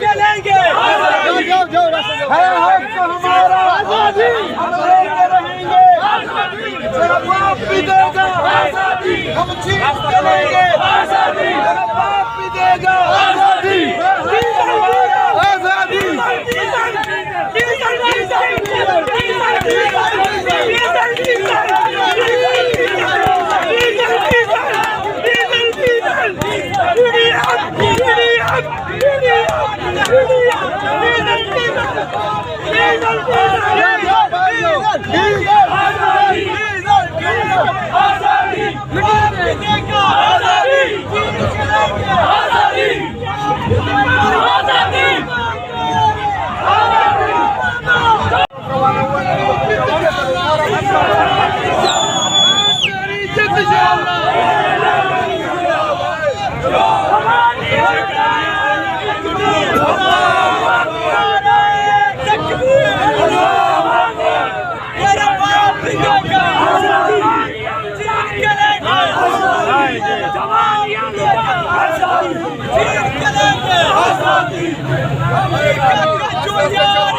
चलेंगे है हक हमारा आजादी हम लेके रहेंगे तेरा बाप भी देगा आजादी हम जीत के लेंगे आजादी तेरा बाप भी देगा आजादी आजादी अमेरिका का जो